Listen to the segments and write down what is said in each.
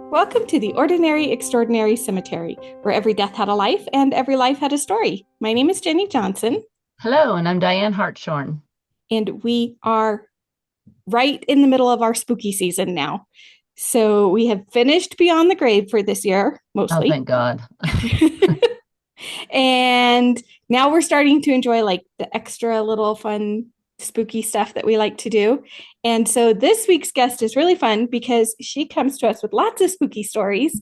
Welcome to the Ordinary Extraordinary Cemetery, where every death had a life and every life had a story. My name is Jennie Johnson, Hello, and I'm Diane Hartshorn. and we are right in the middle of our spooky season now. So we have finished Beyond the Grave for this year, Oh, mostly. thank God. And now we're starting to enjoy like the extra little fun spooky stuff that we like to do. And so this week's guest is really fun because she comes to us with lots of spooky stories.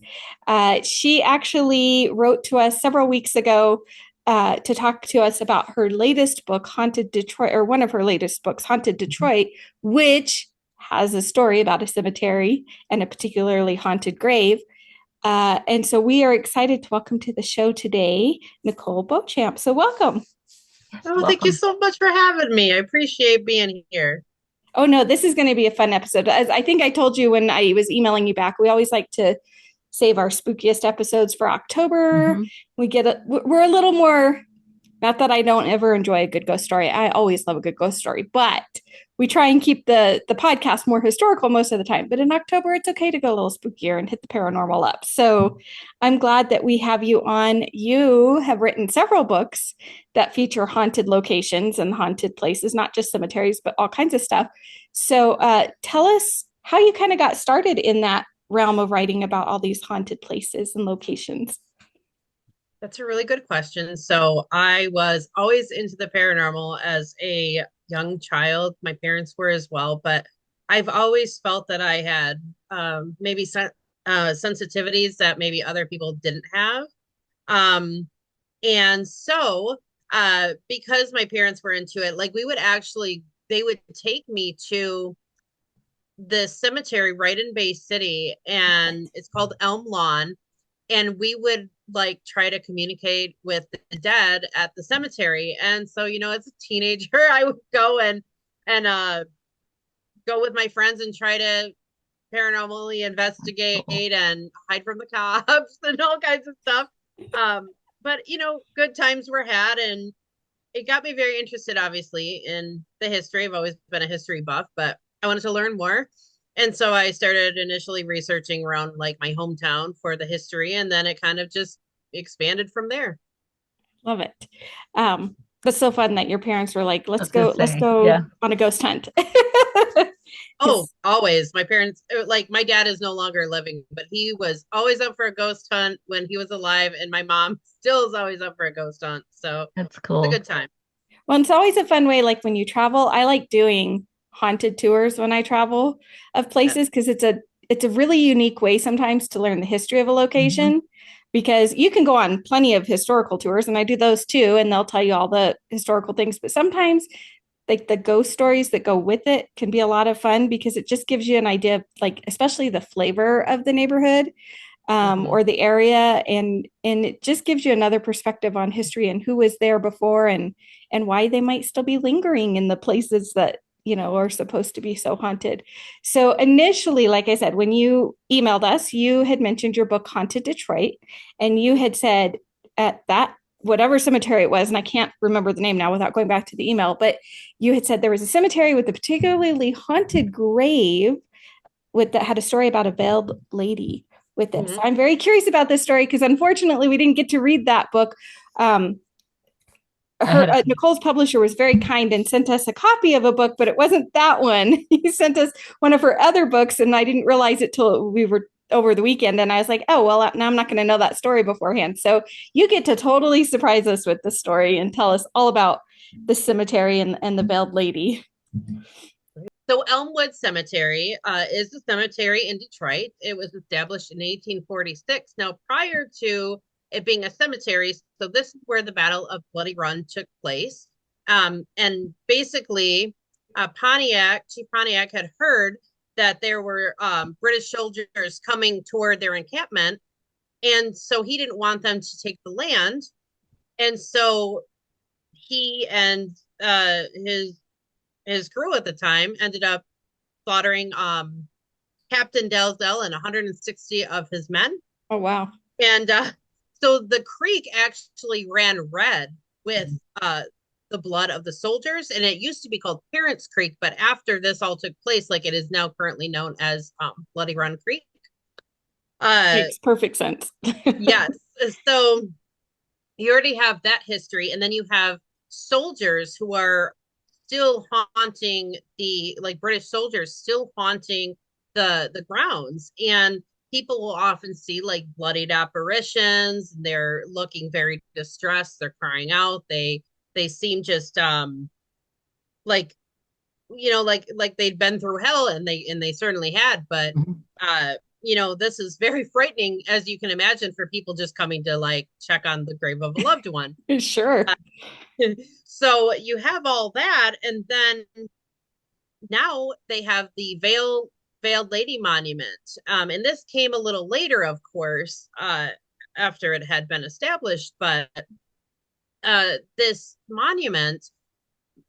She actually wrote to us several weeks ago to talk to us about her latest book, Haunted Detroit, or one of her latest books, Haunted Detroit, which has a story about a cemetery and a particularly haunted grave. And so we are excited to welcome to the show today, Nicole Beauchamp. So welcome. Yes, Oh, thank you welcome. so much for having me. I appreciate being here. Oh no, this is going to be a fun episode. As I think I told you when I was emailing you back, we always like to save our spookiest episodes for October. hmm We're a little more, not that I don't ever enjoy a good ghost story. I always love a good ghost story, but we try and keep the podcast more historical most of the time. But in October, it's okay to go a little spookier and hit the paranormal up. So I'm glad that we have you on. You have written several books that feature haunted locations and haunted places, not just cemeteries, but all kinds of stuff. So tell us how you kind of got started in that realm of writing about all these haunted places and locations. That's a really good question. So, I was always into the paranormal as a young child. My parents were as well, but I've always felt that I had maybe sensitivities that maybe other people didn't have. Um, and so, because my parents were into it, like they would take me to the cemetery right in Bay City, and it's called Elm Lawn. And we would like try to communicate with the dead at the cemetery. And so, as a teenager, I would go and go with my friends and try to paranormally investigate Cool. and hide from the cops and all kinds of stuff. But good times were had, and it got me very interested, obviously, in the history. I've always been a history buff, but I wanted to learn more. And so I started initially researching around like my hometown for the history, and then it kind of just expanded from there. Love it. That's so fun that your parents were like, I was gonna let's say, go yeah, on a ghost hunt. Oh, Because always. My parents, like my dad is no longer living, but he was always up for a ghost hunt when he was alive, and my mom still is always up for a ghost hunt. So that's it's a cool. good time. well, it's always a fun way, like when you travel. I like doing haunted tours when I travel of Yeah. places because it's a really unique way sometimes to learn the history of a hmm location. Because you can go on plenty of historical tours, and I do those too, and they'll tell you all the historical things. But sometimes like the ghost stories that go with it can be a lot of fun because it just gives you an idea of like especially the flavor of the neighborhood hmm or the area, and it just gives you another perspective on history and who was there before and why they might still be lingering in the places that are supposed to be so haunted. So initially, like I said, when you emailed us, you had mentioned your book Haunted Detroit, and you had said at that whatever cemetery it was, and I can't remember the name now without going back to the email, but you had said there was a cemetery with a particularly haunted grave with that had a story about a veiled lady with it. So hmm I'm very curious about this story because unfortunately we didn't get to read that book. I Her had a Nicole's publisher was very kind and sent us a copy of a book, but it wasn't that one. He sent us one of her other books, and I didn't realize it till we were over the weekend. And I was like, oh well, now I'm not going to know that story beforehand. So you get to totally surprise us with the story and tell us all about the cemetery and the veiled lady. So Elmwood Cemetery is a cemetery in Detroit. It was established in 1846. Now, prior to it being a cemetery, so this is where the Battle of Bloody Run took place. And basically, Chief Pontiac had heard that there were British soldiers coming toward their encampment. And so he didn't want them to take the land. And so he and his crew at the time ended up slaughtering Captain Dalzell and 160 of his men. Oh wow. And so the creek actually ran red with the blood of the soldiers, and it used to be called Parents Creek, but after this all took place, like it is now currently known as Bloody Run Creek. Uh, Makes perfect sense. yes. So you already have that history, and then you have soldiers who are still haunting the like British soldiers still haunting the grounds, and people will often see like bloodied apparitions. They're looking very distressed. They're crying out. They seem just like like they'd been through hell, and they certainly had, but Mhm. uh this is very frightening, as you can imagine, for people just coming to like check on the grave of a loved one. Sure. So you have all that, and then now they have the veiled lady monument, and this came a little later, of course, after it had been established, but this monument,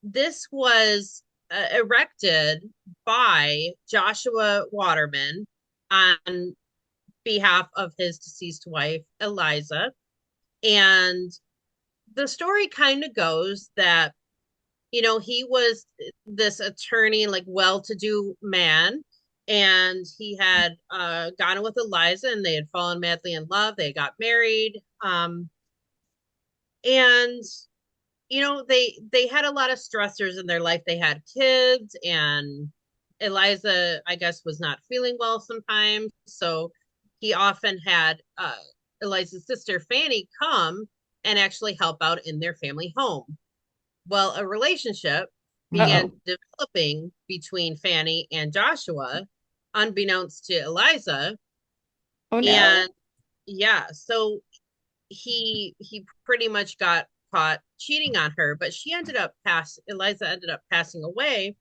this was erected by Joshua Waterman on behalf of his deceased wife, Eliza. And the story kind of goes that, he was this attorney, like well-to-do man, and he had gone with Eliza, and they had fallen madly in love. They got married. And they had a lot of stressors in their life. They had kids, and Eliza, I guess, was not feeling well sometimes, so he often had Eliza's sister Fanny come and actually help out in their family home. Well, a relationship began Uh-oh. developing between Fanny and Joshua, unbeknownst to Eliza. Oh no. And yeah, so he pretty much got caught cheating on her, but Eliza ended up passing away.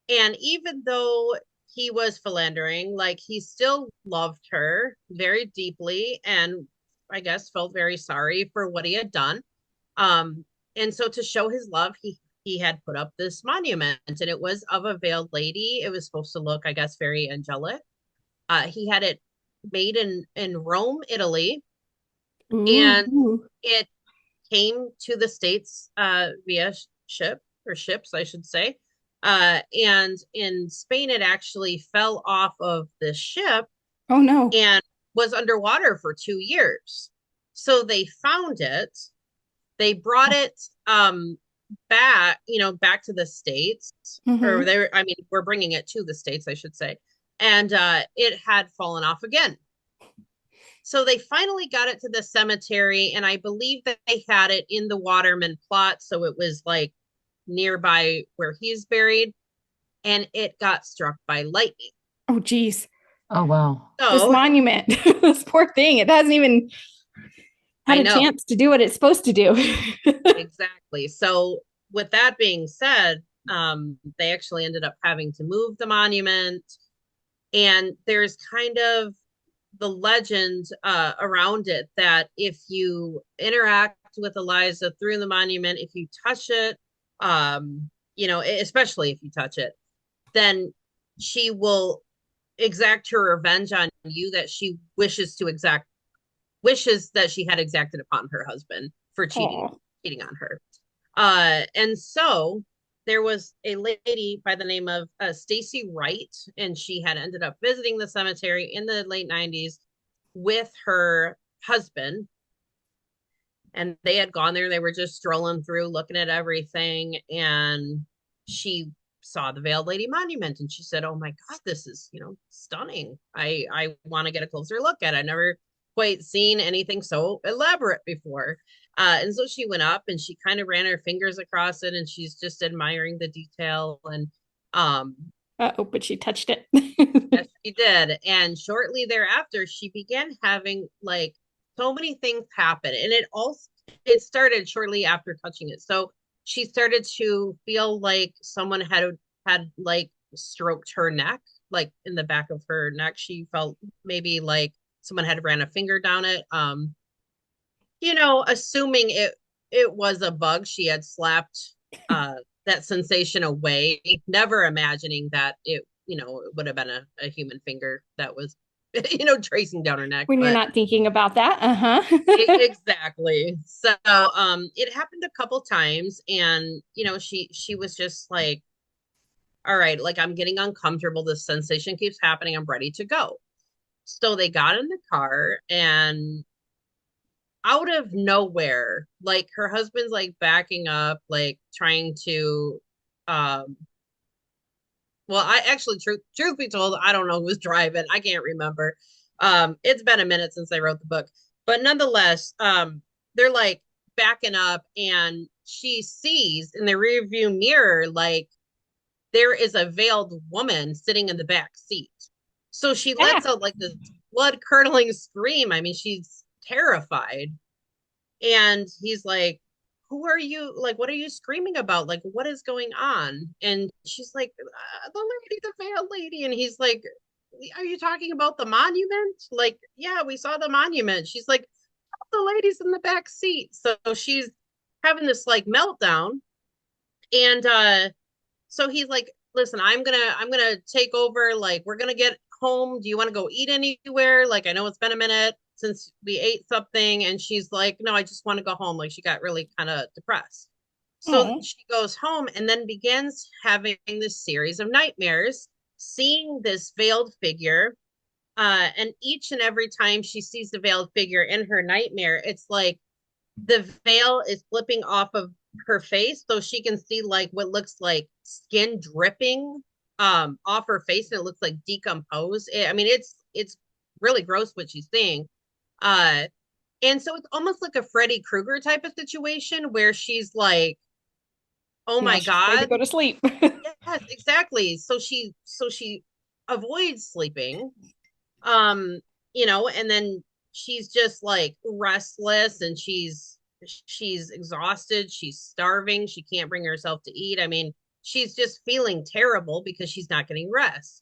And even though he was philandering, like, he still loved her very deeply, and I guess felt very sorry for what he had done. Um, and so to show his love, he had put up this monument, and it was of a veiled lady. It was supposed to look, I guess, very angelic. He had it made in Rome, Italy, and Ooh. it came to the States via ships, I should say. And in Spain, it actually fell off of the ship Oh no. and was underwater for 2 years. So they found it. They brought it back, back to the States, or Mm-hmm. I mean, we're bringing it to the States, I should say. And it had fallen off again. So they finally got it to the cemetery, and I believe that they had it in the Waterman plot, so it was like nearby where he's buried, and it got struck by lightning. Oh geez. Oh, wow. This So monument. This poor thing. It hasn't even had I a know chance to do what it's supposed to do. exactly. So with that being said, they actually ended up having to move the monument, and there's kind of the legend around it that if you interact with Eliza through the monument, if you touch it, especially if you touch it, then she will exact her revenge on you that she wishes that she had exacted upon her husband for Oh. cheating on her. And so there was a lady by the name of Stacy Wright, and she had ended up visiting the cemetery in the late 90s with her husband. And they had gone there. They were just strolling through, looking at everything. And she saw the Veiled Lady Monument, and she said, "Oh my God, this is, stunning. I want to get a closer look at it. I never quite seen anything so elaborate before." And so she went up and she kind of ran her fingers across it, and she's just admiring the detail. And um, Uh-oh, but she touched it. yes, she did. And shortly thereafter, she began having like so many things happen. And it started shortly after touching it. So she started to feel like someone had like stroked her neck, like in the back of her neck. She felt maybe like someone had ran a finger down it. Assuming it was a bug, she had slapped that sensation away, never imagining that it would have been a human finger that was tracing down her neck. When you're But not thinking about that. Uh-huh. exactly. So it happened a couple times, and she was just like, all right, like, I'm getting uncomfortable, this sensation keeps happening, I'm ready to go. So they got in the car, and out of nowhere, like her husband's like backing up, like trying to um well, I actually, truth be told, I don't know who was driving. I can't remember. It's been a minute since I wrote the book, but nonetheless, they're like backing up, and she sees in the rearview mirror, like there is a veiled woman sitting in the back seat. So she lets Ah, out like this blood curdling scream. I mean, she's terrified. And he's like, who are you? Like, what are you screaming about? Like, what is going on? And she's like, the lady, the veiled lady. And he's like, are you talking about the monument? Like, yeah, we saw the monument. She's like, the lady's in the back seat. So she's having this like meltdown. And so he's like, listen, I'm gonna take over. Like, we're gonna get home. Do you want to go eat anywhere? Like, I know it's been a minute since we ate something. And she's like, no, I just want to go home. Like, she got really kind of depressed. So oh, she goes home and then begins having this series of nightmares, seeing this veiled figure. And each and every time she sees the veiled figure in her nightmare, it's like the veil is flipping off of her face so she can see like what looks like skin dripping off her face, and it looks like decomposed. I mean, it's really gross what she's seeing. uh and so it's almost like a Freddy Krueger type of situation where she's like, oh now my she's afraid to god. go to sleep. Yes, exactly. So she avoids sleeping, um and then she's just like restless, and she's exhausted, she's starving, she can't bring herself to eat. I mean, she's just feeling terrible because she's not getting rest.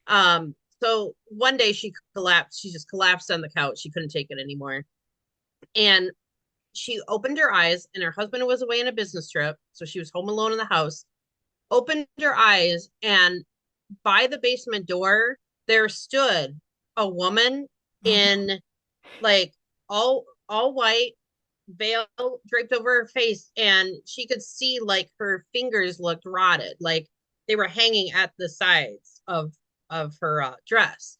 um so one day she just collapsed on the couch. She couldn't take it anymore, and she opened her eyes, and her husband was away on a business trip, so she was home alone in the house. Opened her eyes, and by the basement door there stood a woman Oh no. in like all white, veil draped over her face, and she could see like her fingers looked rotted, like they were hanging at the sides of her dress.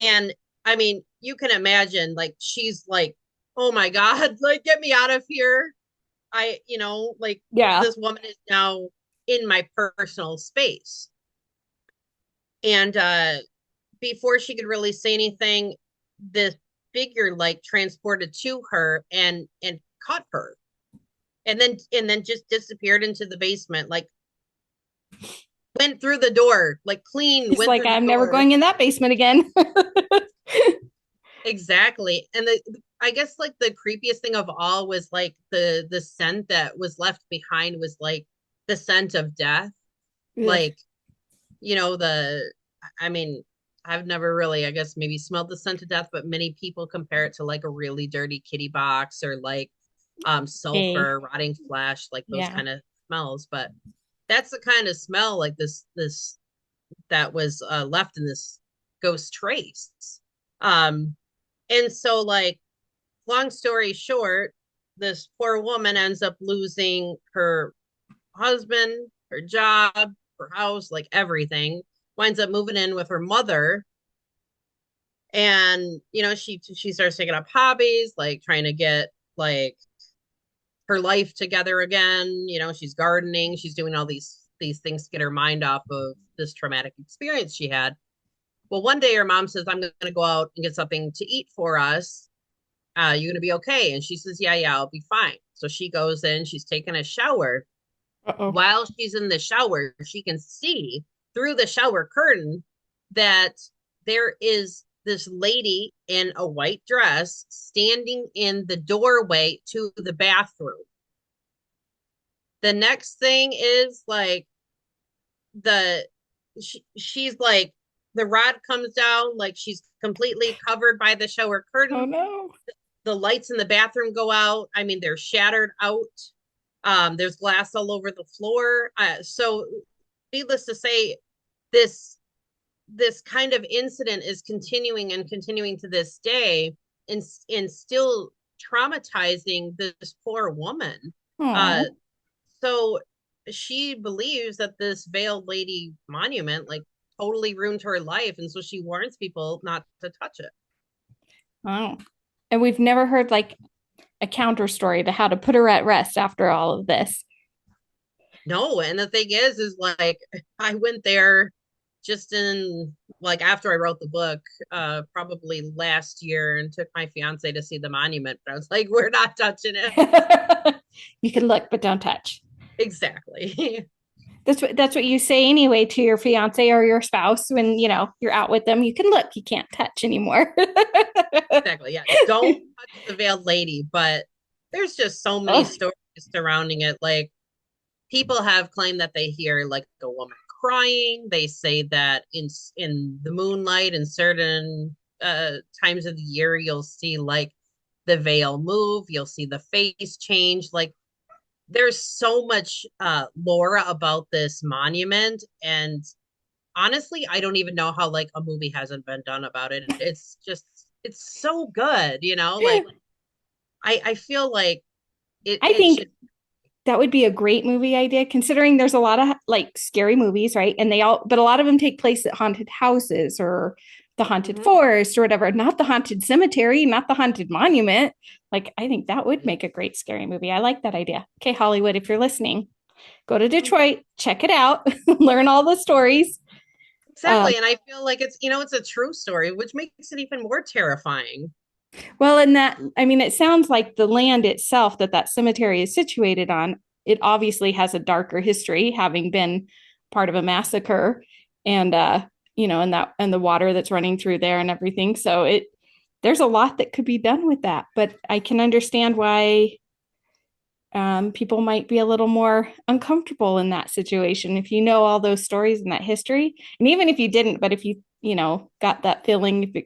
And I mean, you can imagine, like she's like, oh my god, like get me out of here. Like Yeah. this woman is now in my personal space. And before she could really say anything, this figure like transported to her and caught her, and then just disappeared into the basement, like went through the door, like clean, She's went like, through the I'm never door. going in that basement again. Exactly. And I guess like the creepiest thing of all was like the scent that was left behind was like the scent of death. Ugh. Like, the I mean, I've never really, I guess, maybe smelled the scent of death, but many people compare it to like a really dirty kitty box, or like Hey, sulfur, rotting flesh, like those yeah. kind of smells. But that's the kind of smell like this that was left in this ghost trace. Um and so, like, long story short, this poor woman ends up losing her husband, her job, her house, like everything. Winds up moving in with her mother, and she starts taking up hobbies, like trying to get like her life together again. She's gardening, she's doing all these things to get her mind off of this traumatic experience she had. Well, one day her mom says, I'm going to go out and get something to eat for us. You going to be okay? And she says, yeah, yeah, I'll be fine. So she goes in, she's taking a shower. Uh-oh. While she's in the shower, she can see through the shower curtain that there is this lady in a white dress standing in the doorway to the bathroom. The next thing is like the she's like, the rod comes down, like she's completely covered by the shower Oh curtain. no. The lights in the bathroom go out. I mean, they're shattered out. There's glass all over the floor. So needless to say, this this kind of incident is continuing and continuing to this day, and still traumatizing this poor woman. Uh, Oh. so she believes that this veiled lady monument like totally ruined her life. And so she warns people not to touch it. Oh. And we've never heard like a counter story to how to put her at rest after all of this. No, and the thing is like I went there just in like after I wrote the book, probably last year and took my fiance to see the monument. But I was like, we're not touching it. You can look, but don't touch. Exactly. That's what you say anyway to your fiance or your spouse when you're out with them. You can look, you can't touch anymore. Exactly. Yeah. Don't touch the veiled lady. But there's just so many Oh, stories surrounding it. Like people have claimed that they hear like a woman crying. They say that in the moonlight in certain times of the year you'll see like the veil move, you'll see the face change. Like there's so much lore about this monument, and honestly I don't even know how like a movie hasn't been done about it. It's just it's so good, like I feel like I it think should. that would be a great movie idea, considering there's a lot of like scary movies, right? But a lot of them take place at haunted houses or the haunted Mhm. forest or whatever, not the haunted cemetery, not the haunted monument. Like, I think that would make a great scary movie. I like that idea. Okay, Hollywood, if you're listening, go to Detroit, check it out, learn all the stories. Um, Exactly. And I feel like it's a true story, which makes it even more terrifying. well, and that, I mean, it sounds like the land itself that cemetery is situated on, it obviously has a darker history, having been part of a massacre, and and the water that's running through there and everything. So there's a lot that could be done with that, but I can understand why people might be a little more uncomfortable in that situation if you know all those stories and that history. And even if you didn't, but if got that feeling,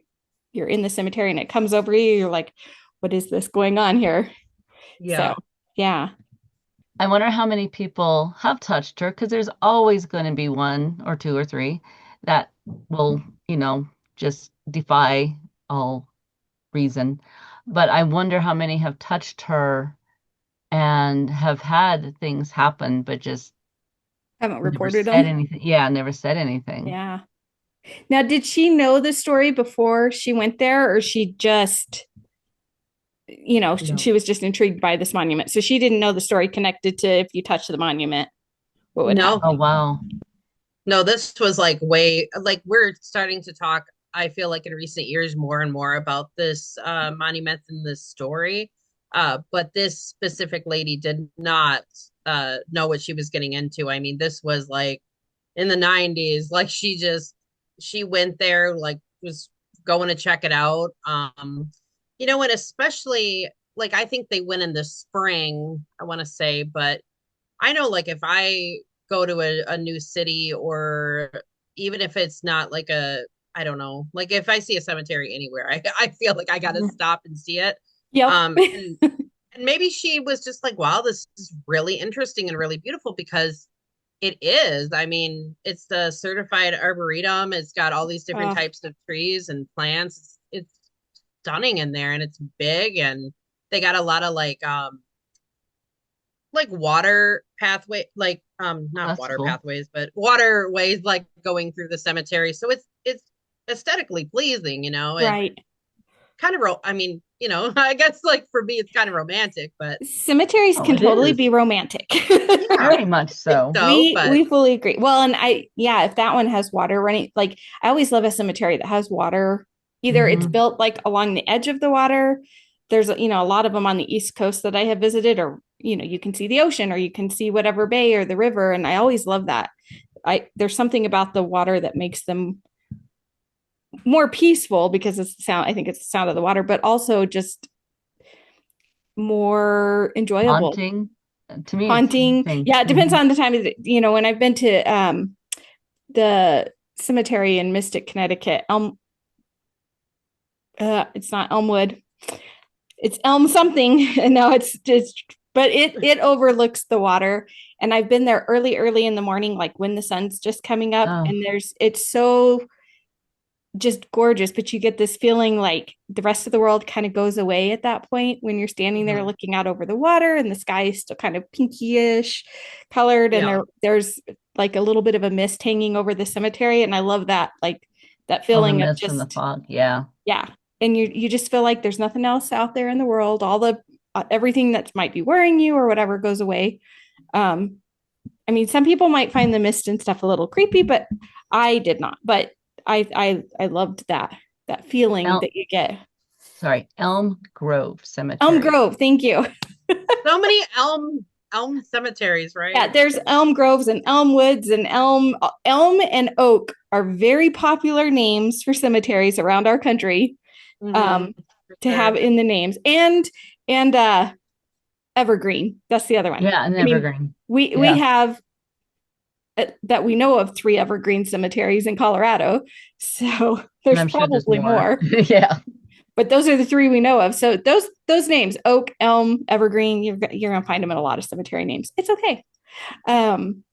you're in the cemetery and it comes over you, you're like, what is this going on here? So, Yeah. yeah. I wonder how many people have touched her because there's always going to be one or two or three that will, just defy all reason. But I wonder how many have touched her and have had things happen, but just Haven't never reported said them. anything. Yeah, never said anything. Yeah. Now, did she know the story before she went there, or she just, No. she was just intrigued by this monument? So she didn't know the story connected to if you touch the monument, what would No. Oh, happen? wow. No, this was like way like we're starting to talk, I feel like in recent years more and more about this monument and this story. But this specific lady did not know what she was getting into. I mean, this was like in the 90s. Like she went there, like was going to check it out. And especially like I think they went in the spring, I want to say, but I know like if I go to a new city, or even if it's not like I don't know, like if I see a cemetery anywhere, I feel like I gotta Mhm. stop and see it. Yep. And maybe she was just like, wow, this is really interesting and really beautiful, because it is. I mean, it's the certified arboretum. It's got all these different Oh, types of trees and plants. It's stunning in there, and it's big, and they got a lot of like water pathway, like Oh, not that's water cool. pathways but waterways like going through the cemetery, so it's aesthetically pleasing, and right. kind of I mean, I guess like for me it's kind of romantic, but Cemeteries Oh, can it totally is. be romantic. yeah, Very much I think so. so. But We fully agree. Well, and yeah, if that one has water running, like I always love a cemetery that has water. Either it's Hmm. built like along the edge of the water. There's, a lot of them on the East Coast that I have visited, or, you can see the ocean or you can see whatever bay or the river. And I always love that. There's something about the water that makes them more peaceful because it's the sound. I think it's the sound of the water, but also just more enjoyable. Haunting. To me, it's Haunting. haunting. Yeah, it depends Hmm. on the time of when I've been to the cemetery in Mystic, Connecticut. It's not Elmwood. It's Elm something. And no, it's just, but it overlooks the water. And I've been there early in the morning, like when the sun's just coming up, Oh, and it's so just gorgeous. But you get this feeling like the rest of the world kind of goes away at that point when you're standing there mhm. looking out over the water, and the sky is still kind of pinkyish colored, and Yeah. there's like a little bit of a mist hanging over the cemetery. And I love that, like that Oh, the feeling of mist and the just, fog. Yeah. yeah. And you just feel like there's nothing else out there in the world. All the everything that might be worrying you or whatever goes away. Um, I mean, some people might find the mist and stuff a little creepy, but I did not. But I loved that feeling El that you get. Sorry, Elm Grove Elm Cemetery. Grove, thank you. So many elm cemeteries, Yeah, right? there's elm groves and elm woods and elm and oak are very popular names for cemeteries around our country, Mm-hmm. um, For to have sure. in the names. And evergreen, that's the other one. Yeah, an I mean, evergreen. we Yeah, have that we know of 3 evergreen cemeteries in Colorado, so and there's I'm sure there's probably more. more, Yeah. but those are the 3 we know of. So those names, oak, elm, evergreen, you're gonna find them in a lot of cemetery names. It's okay. um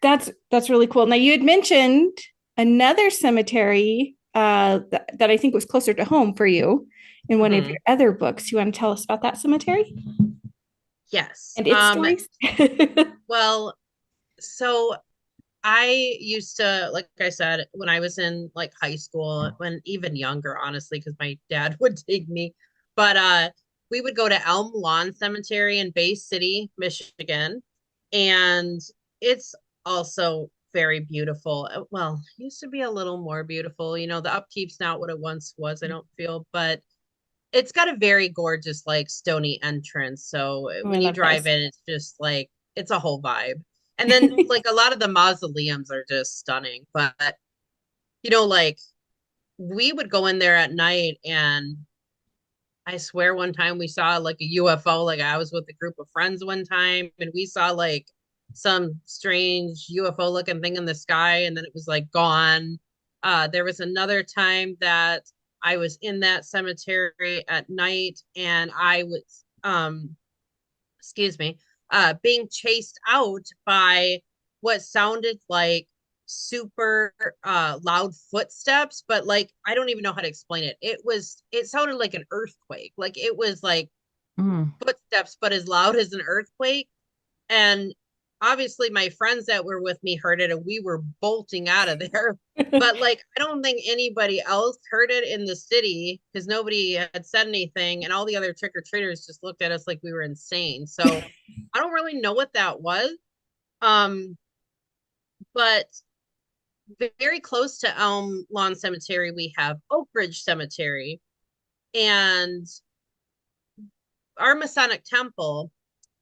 that's really cool. Now you had mentioned another cemetery that I think was closer to home for you in one of Mm-hmm. your other books. You want to tell us about that cemetery Yes. and its stories? Well, so I used to, like I said, when I was in like high school, when even younger, honestly, because my dad would take me, but we would go to Elm Lawn Cemetery in Bay City, Michigan, and it's also very beautiful. Well, it used to be a little more beautiful. You know, the upkeep's not what it once was, I don't feel, but it's got a very gorgeous, like stony entrance. So Oh, I when you love drive those. in, it's just like it's a whole vibe. And then like a lot of the mausoleums are just stunning. But like we would go in there at night and I swear one time we saw like a UFO. Like I was with a group of friends one time and we saw like some strange UFO looking thing in the sky and then it was like gone. There was another time that I was in that cemetery at night and I was excuse me, being chased out by what sounded like super loud footsteps, but like I don't even know how to explain it. It sounded like an earthquake. Like it was like Mm. footsteps, but as loud as an earthquake. And obviously my friends that were with me heard it and we were bolting out of there. But like I don't think anybody else heard it in the city because nobody had said anything and all the other trick-or-treaters just looked at us like we were insane. So I don't really know what that was. Um, but very close to Elm Lawn Cemetery, we have Oak Ridge Cemetery. And our Masonic temple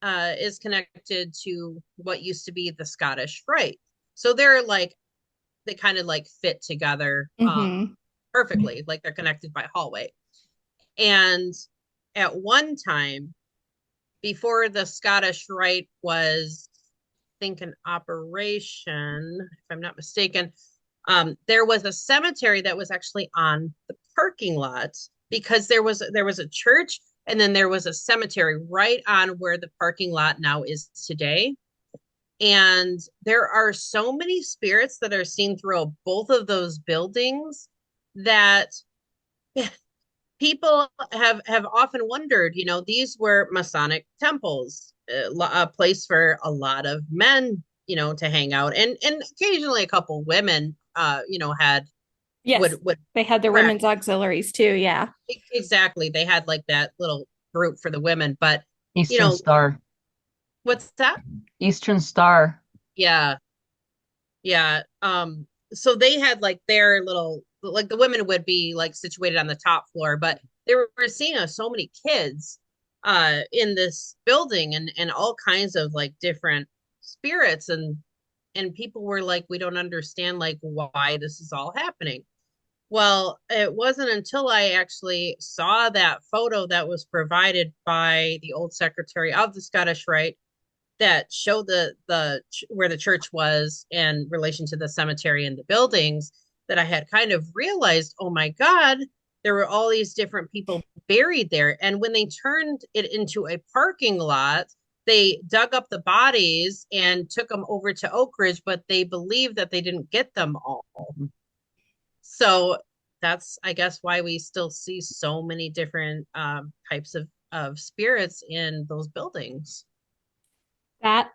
is connected to what used to be the Scottish Rite. So they kind of like fit together Mm-hmm. perfectly, like they're connected by hallway. And at one time, before the Scottish Rite was, I think, in operation, if I'm not mistaken, there was a cemetery that was actually on the parking lot because there was a church and then there was a cemetery right on where the parking lot now is today. And there are so many spirits that are seen through both of those buildings that people have often wondered, these were Masonic temples, a place for a lot of men, to hang out, and occasionally a couple women, had Yes, would they had their women's practice. auxiliaries too. Yeah. Exactly, they had like that little group for the women, but you Eastern know Star. what's that? Eastern Star. Yeah, yeah. So they had like their little, like the women would be like situated on the top floor, but they were seeing so many kids in this building and all kinds of like different spirits and people were like, we don't understand like why this is all happening. Well, it wasn't until I actually saw that photo that was provided by the old secretary of the Scottish Rite that showed the where the church was in relation to the cemetery and the buildings that I had kind of realized, oh my God, there were all these different people buried there. And when they turned it into a parking lot, they dug up the bodies and took them over to Oak Ridge, but they believed that they didn't get them all. So that's, I guess, why we still see so many different types of spirits in those buildings. That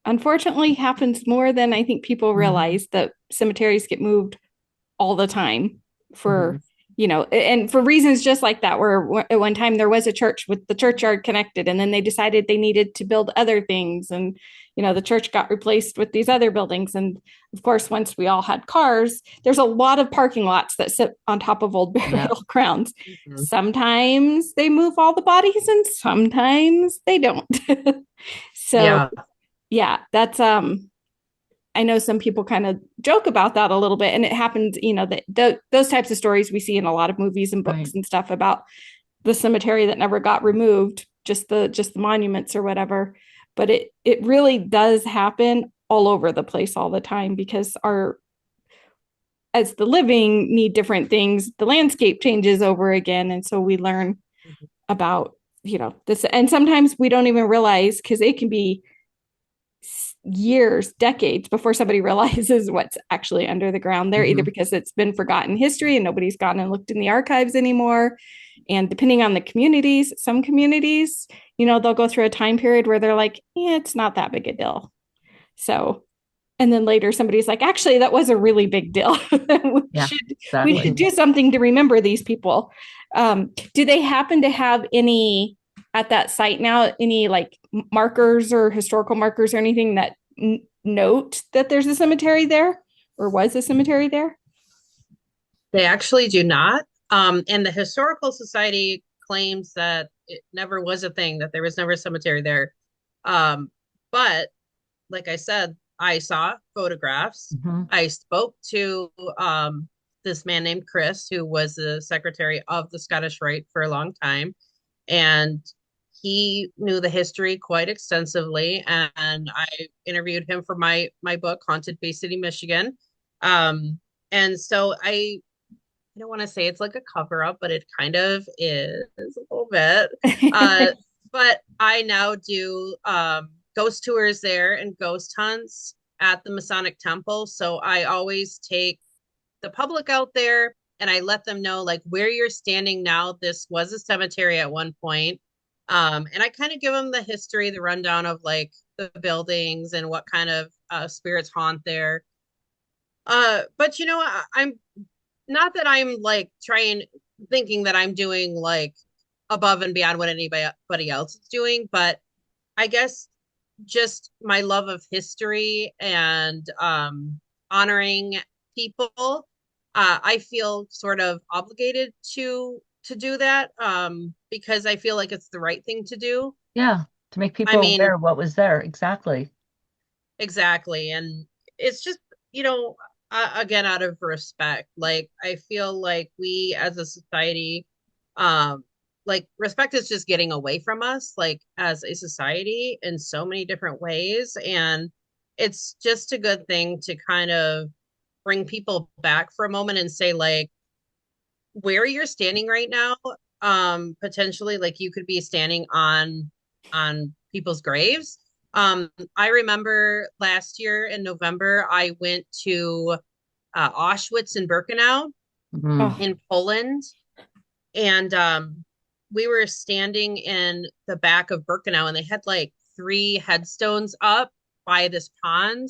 unfortunately happens more than I think people Mhm. realize, that cemeteries get moved all the time Mhm. for, and for reasons just like that, where at one time there was a church with the churchyard connected, and then they decided they needed to build other things. And, the church got replaced with these other buildings. And of course, once we all had cars, there's a lot of parking lots that sit on top of old Yeah. burial grounds. Mhm. Sometimes they move all the bodies and sometimes they don't. So Yeah. yeah, that's I know some people kind of joke about that a little bit, and it happens, that those types of stories we see in a lot of movies and books Right. and stuff about the cemetery that never got removed, just the monuments or whatever. But it really does happen all over the place all the time, because our as the living need different things, the landscape changes over again, and so we learn Mhm. about this, and sometimes we don't even realize, because it can be years, decades before somebody realizes what's actually under the ground there, either Mhm. because it's been forgotten history and nobody's gone and looked in the archives anymore. And depending on the communities, some communities, they'll go through a time period where they're like, yeah, it's not that big a deal. So, and then later somebody's like, actually, that was a really big deal. we Yeah, should we exactly. should Mhm. do something to remember these people. Do they happen to have any at that site now, any like markers or historical markers or anything that note that there's a cemetery there or was a cemetery there? They actually do not. And the Historical Society claims that it never was a thing, that there was never a cemetery there. Um, but like I said, I saw photographs. Mhm. I spoke to this man named Chris, who was the secretary of the Scottish Rite for a long time. And he knew the history quite extensively. And I interviewed him for my book, Haunted Bay City, Michigan. And so I don't want to say it's like a cover up, but it kind of is a little bit. Uh, but I now do ghost tours there and ghost hunts at the Masonic Temple. So I always take the public out there and I let them know like where you're standing now. This was a cemetery at one point. And I kind of give them the history, the rundown of like the buildings and what kind of spirits haunt there. But I'm not that I'm like trying thinking that I'm doing like above and beyond what anybody else is doing, but I guess just my love of history and honoring people, I feel sort of obligated to do that because I feel like it's the right thing to do. Yeah, to make I people mean, aware of what was there. Exactly. exactly. And it's just, you know, again, out of respect, like I feel like we as a society, um, like respect is just getting away from us, like as a society in so many different ways. And it's just a good thing to kind of bring people back for a moment and say, like, where you're standing right now, potentially like you could be standing on people's graves. I remember last year in November I went to Auschwitz and Birkenau Mhm. Oh, in Poland, and we were standing in the back of Birkenau, and they had like three headstones up by this pond,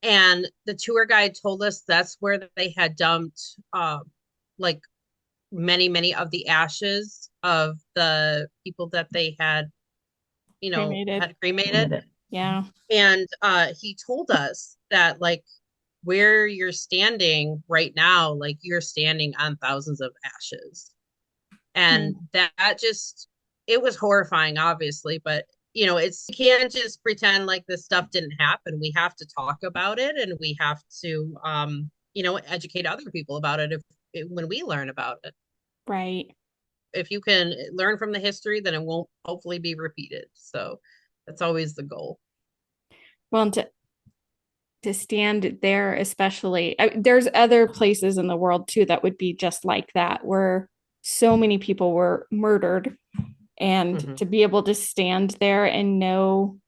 and the tour guide told us that's where they had dumped like many of the ashes of the people that they had cremated. had cremated. Admit it. Yeah. And he told us that like where you're standing right now, like you're standing on thousands of ashes. And Hmm. that just it was horrifying, obviously, but it's you can't just pretend like this stuff didn't happen. We have to talk about it, and we have to educate other people about it when we learn about it. Right. If you can learn from the history, then it won't hopefully be repeated. So that's always the goal. Well, and to stand there, especially, there's other places in the world too that would be just like that, where so many people were murdered. And Hmm. to be able to stand there and know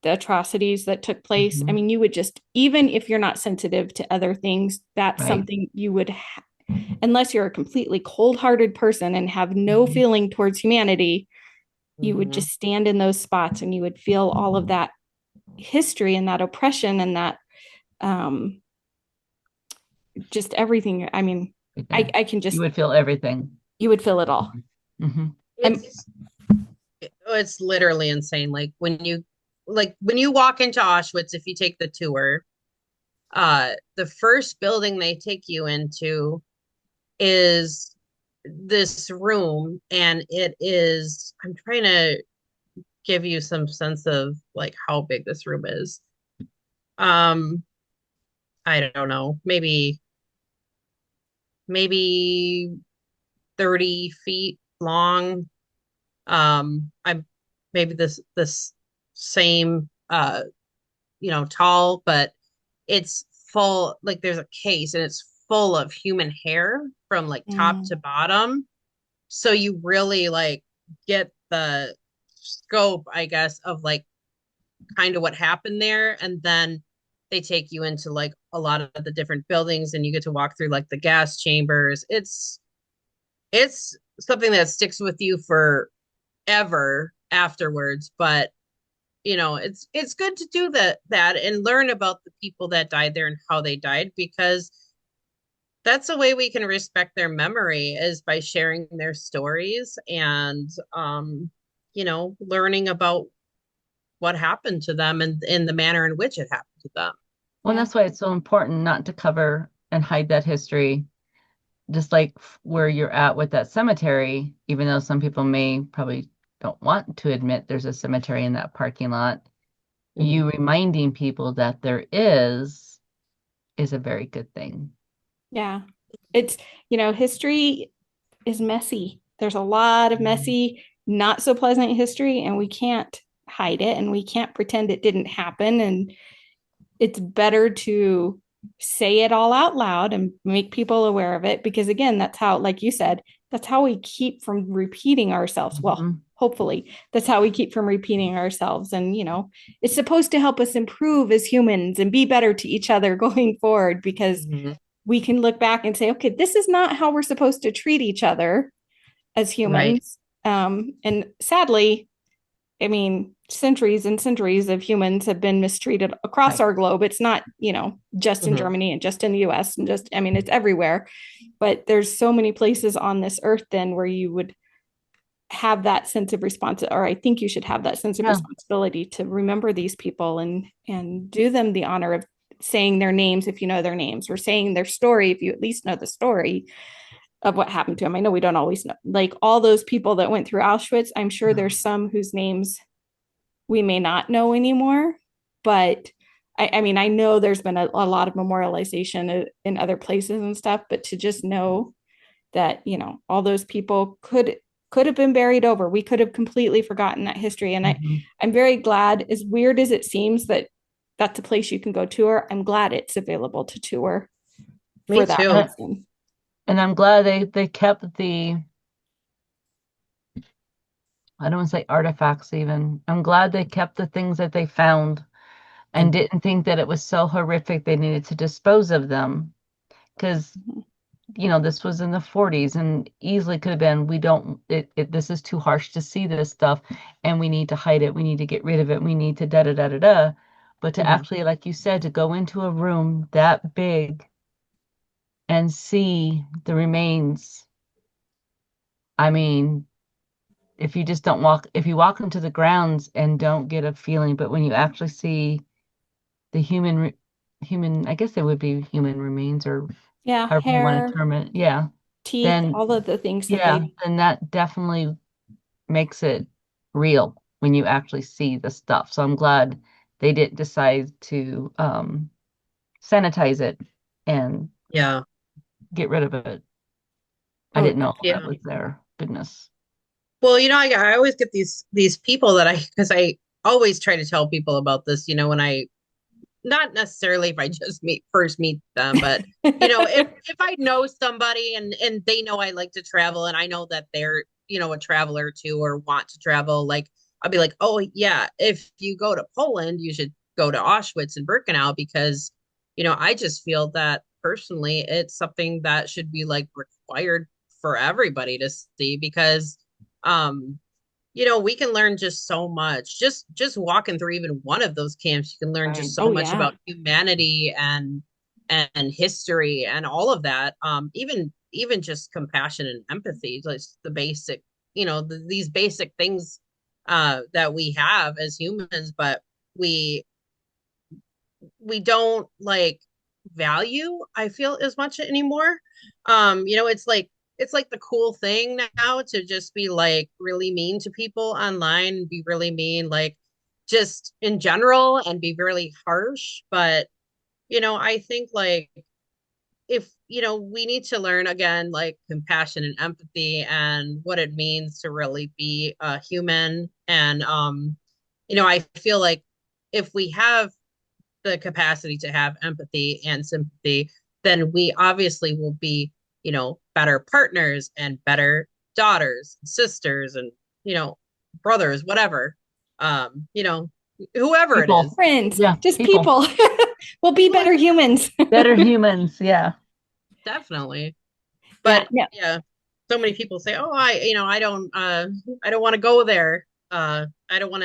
the atrocities that took place, I Mhm. mean, you would just, even if you're not sensitive to other things, that's Right. something you would, unless you're a completely cold hearted person and have no Mhm. feeling towards humanity, you would Hmm. just stand in those spots and you would feel all of that history and that oppression and that um, just everything. I mean, Everything. I can You just, would feel everything. you would feel it all. Hmm. I'm, It's literally insane. Like when you walk into Auschwitz, if you take the tour, the first building they take you into is this room, and it is, I'm trying to give you some sense of like how big this room is. Um, I don't know, maybe 30 feet long. I'm maybe this same tall, but it's full, like there's a case and it's full of human hair from like top mm, to bottom. So you really like get the scope, I guess, of like kind of what happened there. And then they take you into like a lot of the different buildings and you get to walk through like the gas chambers. It's something that sticks with you forever afterwards. But it's good to do that and learn about the people that died there and how they died, because that's a way we can respect their memory, is by sharing their stories and learning about what happened to them and in the manner in which it happened to them. Well, yeah, that's why it's so important not to cover and hide that history. Just like where you're at with that cemetery, even though some people may probably don't want to admit there's a cemetery in that parking lot, Mhm. you reminding people that there is a very good thing. yeah. It's, history is messy. There's a lot of Mhm. messy, not so pleasant history, and we can't hide it and we can't pretend it didn't happen. And it's better to say it all out loud and make people aware of it, because again, that's how, like you said, that's how we keep from repeating ourselves. Well, Mhm. hopefully that's how we keep from repeating ourselves. And it's supposed to help us improve as humans and be better to each other going forward, because Mhm. we can look back and say, okay, this is not how we're supposed to treat each other as Right. humans. And sadly, I mean, centuries and centuries of humans have been mistreated across Right. our globe. It's not, just in Mhm. Germany and just in the US and just, I mean, it's everywhere. But there's so many places on this earth then where you would have that sense of responsibility, or I think you should have that sense of Yeah. responsibility to remember these people and do them the honor of saying their names if you know their names, or saying their story if you at least know the story of what happened to them. I know we don't always know, like all those people that went through Auschwitz. I'm sure Yeah. there's some whose names we may not know anymore, but I mean, I know there's been a lot of memorialization in other places and stuff, but to just know that, all those people could have been buried over. We could have completely forgotten that history. And Mhm. I'm very glad, as weird as it seems, that that's a place you can go tour. I'm glad it's available to tour Me for that And, too. reason. and I'm glad they kept the, I don't want to say artifacts even. I'm glad they kept the things that they found and Mhm. didn't think that it was so horrific they needed to dispose of them. Because, this was in the 40s and easily could have been, we don't, this is too harsh to see this stuff and we need to hide it. We need to get rid of it. We need to da da da da da. But to Mhm. actually, like you said, to go into a room that big and see the remains, I mean, if you walk into the grounds and don't get a feeling, but when you actually see the human, I guess they would be human remains or Yeah, however you want to hair, term it, yeah, teeth, then all of the things that yeah, they, then that definitely makes it real when you actually see the stuff. So I'm glad they didn't decide to sanitize it and Yeah. get rid of it. I oh, didn't know that Yeah. was there. Goodness. Well, I always get these people that because I always try to tell people about this, when I, not necessarily if I just first meet them, but if I know somebody and they know I like to travel and I know that they're, a traveler too or want to travel, like I'll be like, "Oh yeah, if you go to Poland, you should go to Auschwitz and Birkenau because, I just feel that personally it's something that should be like required for everybody to see because um we can learn just so much. Just walking through even one of those camps, you can learn Right. just so Oh, much yeah. about humanity and history and all of that. Even just compassion and empathy, like the basic, these basic things that we have as humans, but we we don't like value, I feel, as much anymore. It's like the cool thing now to just be like really mean to people online, be really mean, like just in general, and be really harsh. But I think like if we need to learn again like compassion and empathy and what it means to really be a human. And I feel like if we have the capacity to have empathy and sympathy, then we obviously will be, better partners and better daughters, sisters, and, brothers, whatever, whoever it People. is. Friends, Yeah, just people. people. We'll be People better in general, humans. Better humans. Yeah. definitely. Yeah. But No. yeah, so many people say, "Oh, I don't want to go there. I don't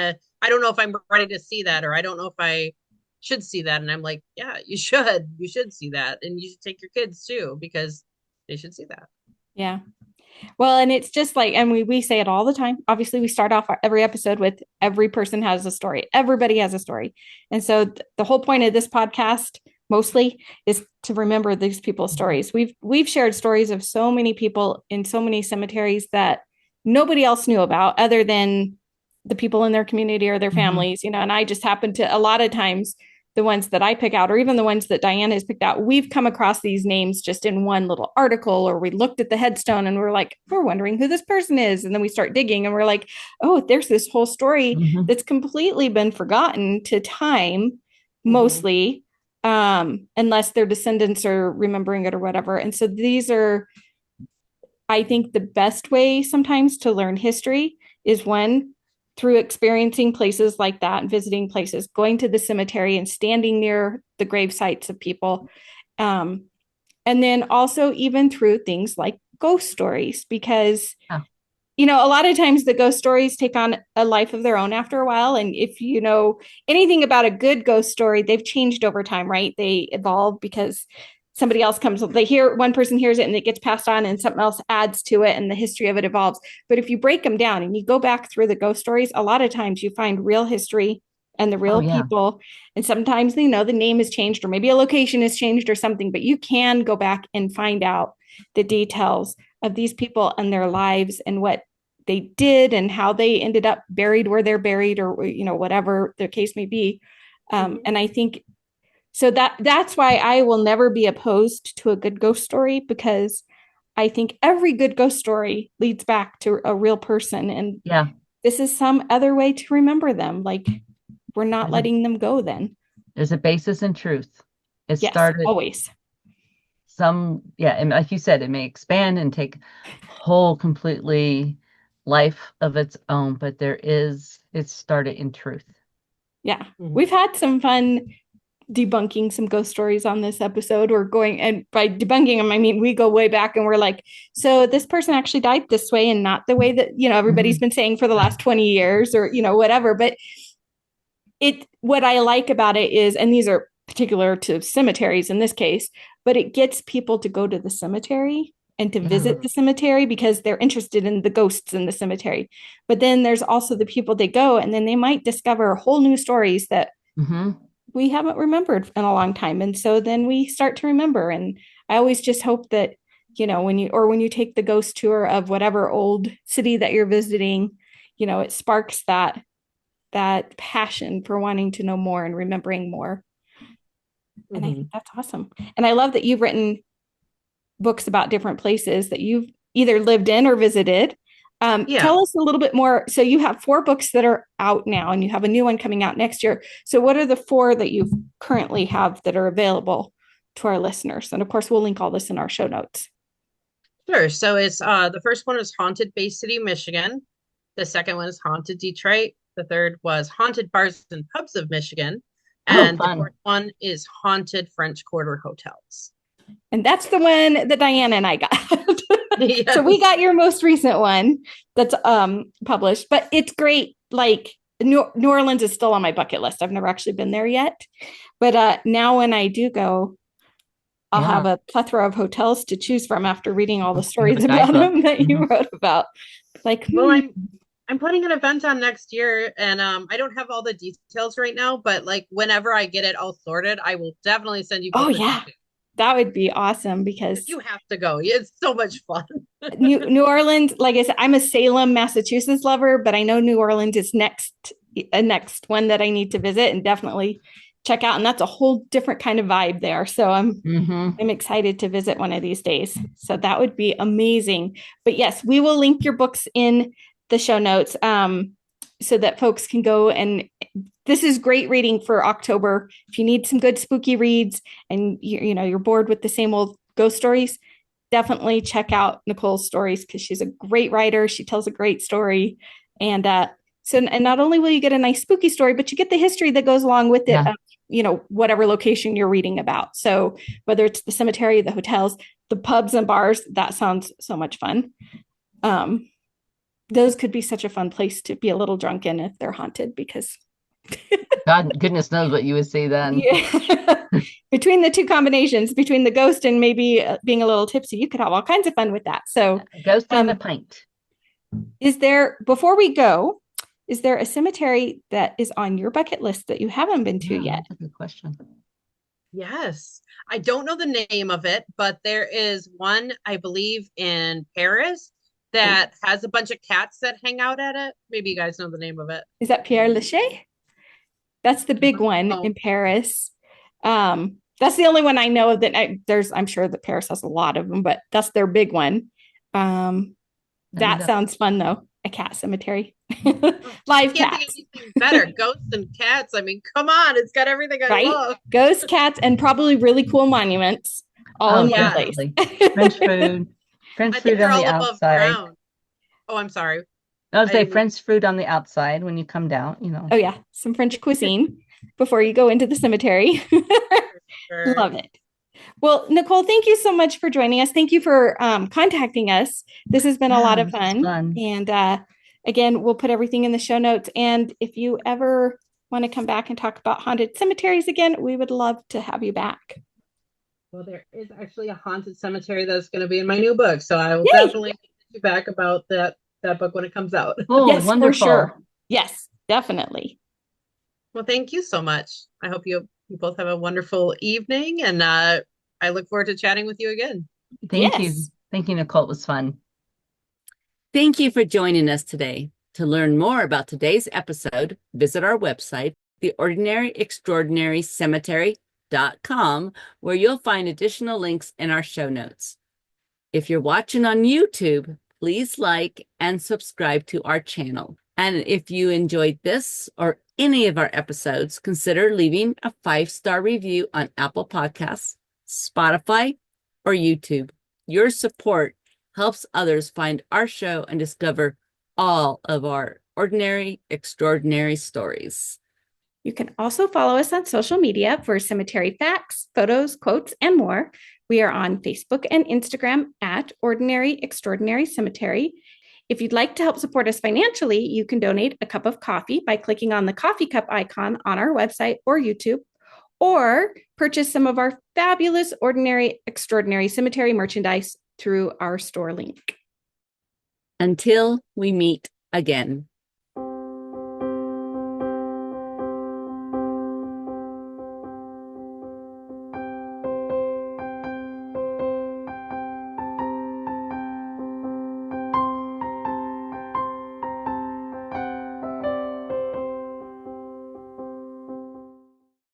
know if I'm ready to see that, or I don't know if I should see that." And I'm like, "Yeah, you should. You should see that, and you should take your kids too because they should see that." Yeah. Well, and it's just like, and we say it all the time. Obviously, we start off every episode with every person has a story. Everybody has a story. And so the whole point of this podcast mostly is to remember these people's stories. We've shared stories of so many people in so many cemeteries that nobody else knew about other than the people in their community or their Hmm. families, and I just happen to a lot of times the ones that I pick out, or even the ones that Diane has picked out, we've come across these names just in one little article, or we looked at the headstone and we're like, we're wondering who this person is. And then we start digging and we're like, oh, there's this whole story Hmm. that's completely been forgotten to time, Mm-hmm. mostly, unless their descendants are remembering it or whatever. And so these are, I think, the best way sometimes to learn history is one, through experiencing places like that and visiting places, going to the cemetery and standing near the grave sites of people. Um, and then also even through things like ghost stories, because Yeah. a lot of times the ghost stories take on a life of their own after a while. And if you know anything about a good ghost story, they've changed over time, right? They evolve because somebody else comes, they hear, one person hears it and it gets passed on and something else adds to it and the history of it evolves. But if you break them down and you go back through the ghost stories, a lot of times you find real history and the Oh, real yeah. people. And sometimes the name has changed or maybe a location has changed or something, but you can go back and find out the details of these people and their lives and what they did and how they ended up buried where they're buried, or whatever the case may be. Mm-hmm. And I think so that's why I will never be opposed to a good ghost story, because I think every good ghost story leads back to a real person, and Yeah. this is some other way to remember them. Like, we're not There's a letting them go then. there's a basis in truth. It Yes, started always. yeah, and like you said, it may expand and take whole completely life of its own, but it started in truth. Yeah, Mm-hmm. we've had some fun debunking some ghost stories on this episode. We're going, and by debunking them, I mean we go way back and we're like, so this person actually died this way and not the way that everybody's Hmm. been saying for the last 20 years, or whatever. But what I like about it is, and these are particular to cemeteries in this case, but it gets people to go to the cemetery and to Yeah. visit the cemetery because they're interested in the ghosts in the cemetery. But then there's also the people that go and then they might discover whole new stories that Hmm. we haven't remembered in a long time. And so then we start to remember. And I always just hope that, when you take the ghost tour of whatever old city that you're visiting, it sparks that passion for wanting to know more and remembering more. And I Mm-hmm. think that's awesome. And I love that you've written books about different places that you've either lived in or visited. Yeah. Tell us a little bit more. So you have 4 books that are out now, and you have a new one coming out next year. So what are the 4 that you currently have that are available to our listeners? And of course, we'll link all this in our show notes. Sure. So it's the first one was Haunted Bay City, Michigan. The second one is Haunted Detroit. The third was Haunted Bars and Pubs of Michigan. Oh, And the fun. fourth one is Haunted French Quarter Hotels. And that's the one that Diana and I got. So we Yes. got your most recent one, that's published, but it's great. Like New Orleans is still on my bucket list. I've never actually been there yet, but now when I do go, I'll have a plethora of hotels to choose from after reading all the stories about them that you wrote about. Like, well, I'm putting an event on next year, and I don't have all the details right now, but like whenever I get it all sorted, I will definitely send you both the details. That would be awesome because you have to go. It's so much fun. New Orleans, like I said, I'm a Salem, Massachusetts lover, but I know New Orleans is a next one that I need to visit and definitely check out. And that's a whole different kind of vibe there. So I'm excited to visit one of these days. So that would be amazing. But yes, we will link your books in the show notes so that folks can go, and this is great reading for October. If you need some good spooky reads and you're bored with the same old ghost stories, definitely check out Nicole's stories because she's a great writer. She tells a great story. And and not only will you get a nice spooky story, but you get the history that goes along with it, whatever location you're reading about. So whether it's the cemetery, the hotels, the pubs and bars, that sounds so much fun. Those could be such a fun place to be a little drunk in if they're haunted, because goodness knows what you would see then. Yeah. Between the two combinations, between the ghost and maybe being a little tipsy, you could have all kinds of fun with that. So ghost and a pint. Before we go, is there a cemetery that is on your bucket list that you haven't been to yet? That's a good question. Yes. I don't know the name of it, but there is one, I believe, in Paris that has a bunch of cats that hang out at it. Maybe you guys know the name of it. Is that Père Lachaise? That's the big one in Paris. That's the only one I know that I'm sure that Paris has a lot of them, but that's their big one. That sounds fun though. A cat cemetery. Live cats. Better. Ghosts and cats. I mean, come on. It's got everything I love. Ghosts, cats, and probably really cool monuments all in one place. French food. French food on the outside. Oh, I'm sorry. I would say French food on the outside when you come down, Oh yeah, some French cuisine before you go into the cemetery. Sure. Love it. Well, Nicole, thank you so much for joining us. Thank you for contacting us. This has been a lot of fun. And again, we'll put everything in the show notes. And if you ever want to come back and talk about haunted cemeteries again, we would love to have you back. Well, there is actually a haunted cemetery that's going to be in my new book. So I will definitely get you back about that book when it comes out. Oh, yes, wonderful. For sure. Yes, definitely. Well, thank you so much. I hope you both have a wonderful evening, and I look forward to chatting with you again. Thank you. Thank you, Nicole. It was fun. Thank you for joining us today. To learn more about today's episode, visit our website, theordinaryextraordinarycemetery.com, where you'll find additional links in our show notes. If you're watching on YouTube, please like and subscribe to our channel. And if you enjoyed this or any of our episodes, consider leaving a 5-star review on Apple Podcasts, Spotify, or YouTube. Your support helps others find our show and discover all of our ordinary, extraordinary stories. You can also follow us on social media for cemetery facts, photos, quotes, and more. We are on Facebook and Instagram at Ordinary Extraordinary Cemetery. If you'd like to help support us financially, you can donate a cup of coffee by clicking on the coffee cup icon on our website or YouTube, or purchase some of our fabulous Ordinary Extraordinary Cemetery merchandise through our store link. Until we meet again.